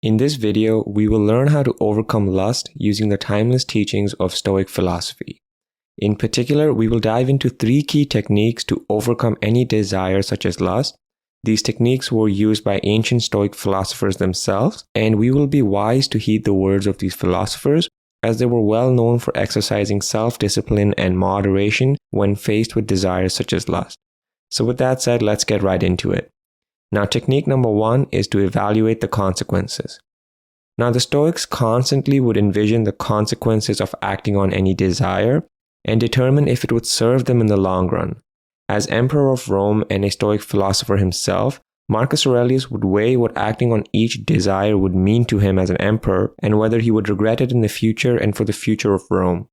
In this video, we will learn how to overcome lust using the timeless teachings of Stoic philosophy. In particular, we will dive into 3 key techniques to overcome any desire such as lust. These techniques were used by ancient Stoic philosophers themselves, and we will be wise to heed the words of these philosophers, as they were well known for exercising self-discipline and moderation when faced with desires such as lust. So with that said, let's get right into it. Now, technique number 1 is to evaluate the consequences. Now, the Stoics constantly would envision the consequences of acting on any desire and determine if it would serve them in the long run. As Emperor of Rome and a Stoic philosopher himself, Marcus Aurelius would weigh what acting on each desire would mean to him as an emperor and whether he would regret it in the future and for the future of Rome.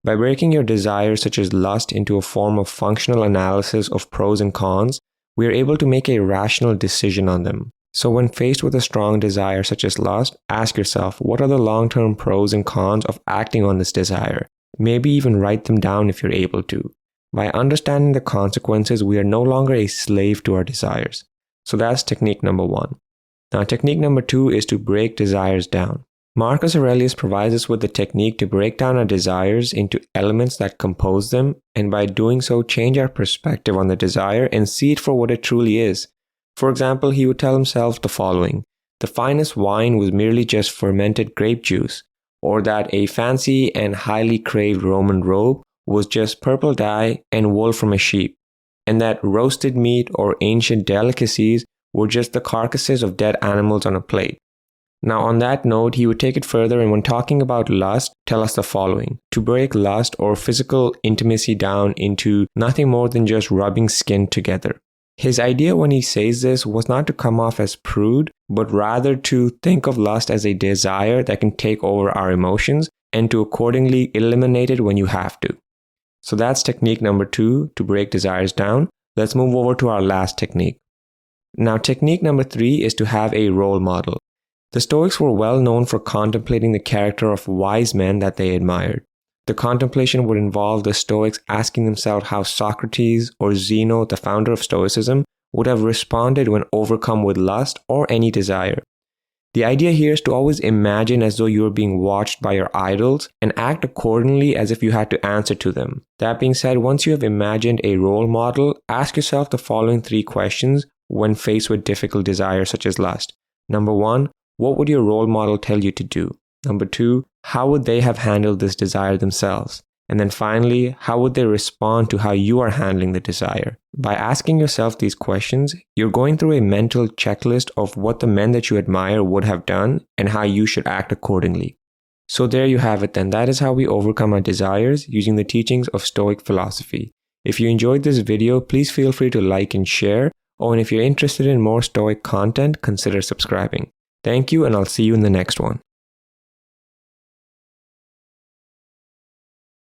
By breaking your desires such as lust into a form of functional analysis of pros and cons, we are able to make a rational decision on them. So when faced with a strong desire such as lust, ask yourself, what are the long-term pros and cons of acting on this desire? Maybe even write them down if you're able to. By understanding the consequences, we are no longer a slave to our desires. So that's technique number 1. Now, technique number 2 is to break desires down. Marcus Aurelius provides us with the technique to break down our desires into elements that compose them, and by doing so, change our perspective on the desire and see it for what it truly is. For example, he would tell himself the following: the finest wine was merely just fermented grape juice, or that a fancy and highly craved Roman robe was just purple dye and wool from a sheep, and that roasted meat or ancient delicacies were just the carcasses of dead animals on a plate. Now, on that note, he would take it further and when talking about lust, tell us the following: to break lust or physical intimacy down into nothing more than just rubbing skin together. His idea when he says this was not to come off as prude, but rather to think of lust as a desire that can take over our emotions and to accordingly eliminate it when you have to. So that's technique number 2, to break desires down. Let's move over to our last technique. Now, technique number 3 is to have a role model. The Stoics were well known for contemplating the character of wise men that they admired. The contemplation would involve the Stoics asking themselves how Socrates or Zeno, the founder of Stoicism, would have responded when overcome with lust or any desire. The idea here is to always imagine as though you are being watched by your idols and act accordingly as if you had to answer to them. That being said, once you have imagined a role model, ask yourself the following 3 questions when faced with difficult desires such as lust. Number 1, what would your role model tell you to do? Number 2, how would they have handled this desire themselves? And then finally, how would they respond to how you are handling the desire? By asking yourself these questions, you're going through a mental checklist of what the men that you admire would have done and how you should act accordingly. So there you have it then. That is how we overcome our desires using the teachings of Stoic philosophy. If you enjoyed this video, please feel free to like and share. Oh, and if you're interested in more Stoic content, consider subscribing. Thank you, and I'll see you in the next one.